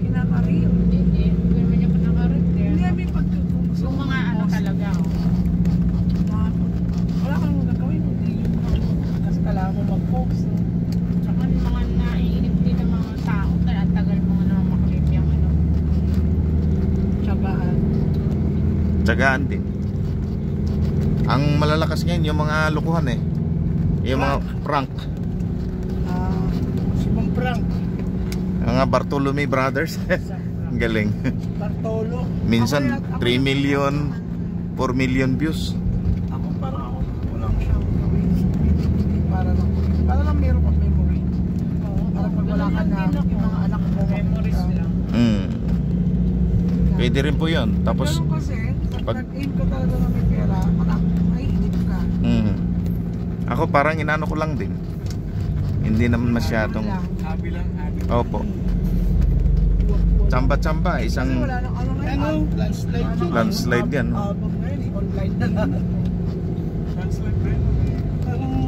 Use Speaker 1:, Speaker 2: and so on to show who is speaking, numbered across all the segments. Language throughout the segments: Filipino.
Speaker 1: Kinakarir.
Speaker 2: Hindi naman niya pinakarit.
Speaker 1: Hindi namin pagtutungo.
Speaker 2: Yung mga ano talaga.
Speaker 1: Wala kang gagawin. Kasi kailangan mo mag-post.
Speaker 2: Tsaka yung mga naiinip din ng mga tao. Kaya ang tagal mga naman makalip yung ano.
Speaker 1: Tsagaan.
Speaker 3: Tsagaan din. Ang malalakas ngayon yung mga lukuhan eh. Yung mga prank.
Speaker 1: Si Mang Frank.
Speaker 3: Mga Bartolome Brothers. Ang galing.
Speaker 1: Bartolo.
Speaker 3: Minsan 3 million, 4 million views.
Speaker 1: Ako parang walang siyang gawin. Para lang meron kang memory. Para pag wala ka na, yung mga anak mo.
Speaker 2: Memories lang.
Speaker 3: Pwede rin po yun. Tapos
Speaker 1: Ganun kasi,
Speaker 3: pag-
Speaker 1: nag-aim ka talaga na may pera, anak, maiinip ka.
Speaker 3: ako parang inano ko lang din. Hindi naman masyadong.
Speaker 1: Habi lang, habi.
Speaker 3: Opo. Tsamba-tsamba.
Speaker 1: Kasi
Speaker 3: Isang
Speaker 1: wala nang ano ngayon. Landslide.
Speaker 3: landslide yan.
Speaker 1: Album ngayon, online na lang. Landslide ba yun? Parang,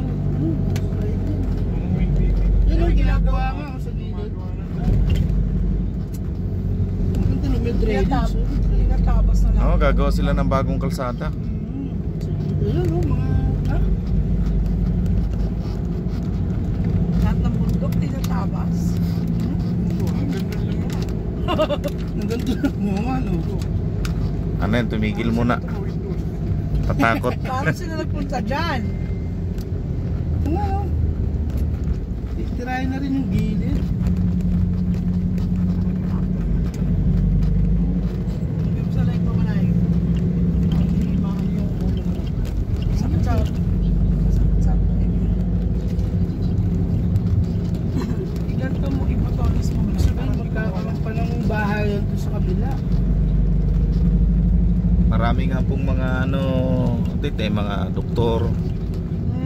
Speaker 1: yun ang ginagawa nga sa gilid. Maganda na may drainage. Tinatabas na lang.
Speaker 3: Oo, gagawa sila ng bagong kalsada.
Speaker 1: Ayun o, mga, ha? Lahat ng bundok, tinatabas. Ang ganda lang. Ang ganda lang mo, ano?
Speaker 3: Ano yan, tumigil muna. Patakot.
Speaker 1: Paano sila nagpunta dyan? Oo. Titirahin na rin yung gilid. Sa live pa manay. Hindi mahal yung ulo mo. Sakit-sakit. Sakit-sakit. Iganto mo, ipatonis mo. Sabihin, magkakaroon pa ng bahay yun doon sa kabila.
Speaker 3: Marami nga pong mga ano, dito eh, mga doktor,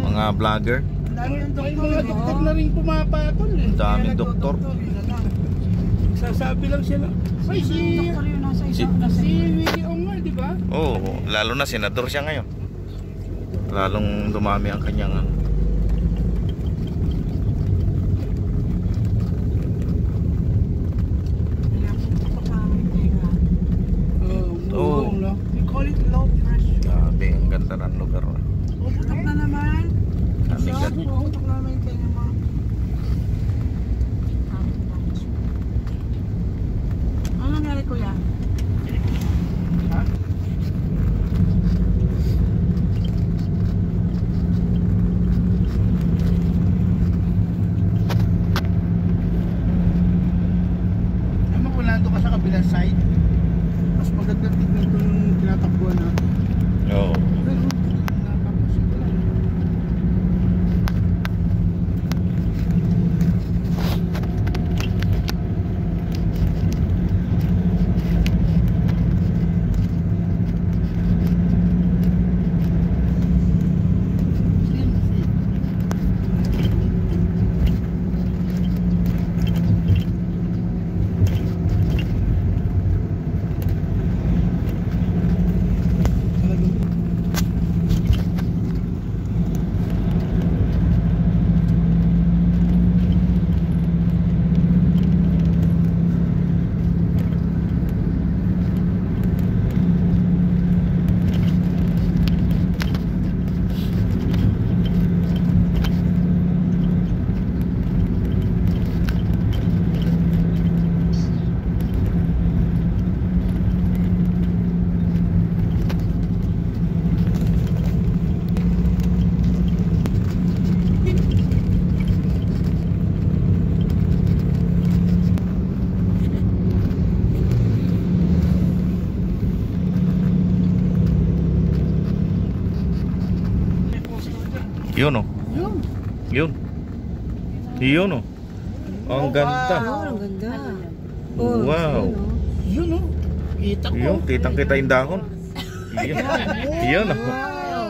Speaker 3: mga vlogger.
Speaker 1: Ang dami ng doktor. Mga doktor na rin pumapatol eh.
Speaker 3: Ang daming doktor.
Speaker 1: Sasabi lang sila. Ay, si Willie Ong nga, di ba?
Speaker 3: Oo, lalo na senador siya ngayon. Lalong dumami ang kanyang ano. Oo.
Speaker 1: We call it low pressure.
Speaker 3: Grabe, ang ganda ng lugar.
Speaker 1: Puputok na naman.
Speaker 3: Amigat.
Speaker 1: Puputok na naman yung tenga mo. Ano nangyari, kuya? Ha? Ay, mapulando ka sa kabilang side. Mas maganda tignan itong tinatakbuhan natin.
Speaker 3: Oo.
Speaker 1: Pero, napapasin ko lang.
Speaker 3: Yun oh.
Speaker 1: Yun.
Speaker 3: Yun. Yun oh. Ang ganda.
Speaker 4: Ang ganda.
Speaker 3: Wow.
Speaker 1: Yun o. Kita ko.
Speaker 3: Yun, kitang-kita yung dahon. Yun. Yun oh.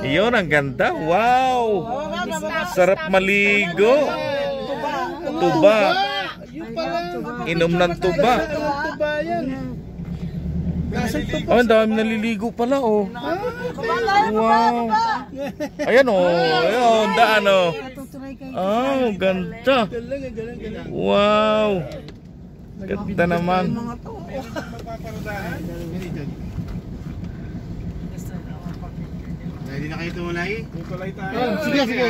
Speaker 3: Yun, ang ganda. Wow. Sarap maligo. Tuba.
Speaker 1: Yung pala.
Speaker 3: Inom ng tuba.
Speaker 1: Tuba yan. Nasaan tuba?
Speaker 3: Oh, ang dami naliligo pala oh. Wow. Ayan oh. Ayun, daan oh.
Speaker 4: Tutuloy kayo.
Speaker 3: Oh, ganda.
Speaker 1: Galang.
Speaker 3: Wow. Ganda naman.
Speaker 1: Yung mga to.
Speaker 4: Hindi na kayo tumulay?
Speaker 1: Sige, sige.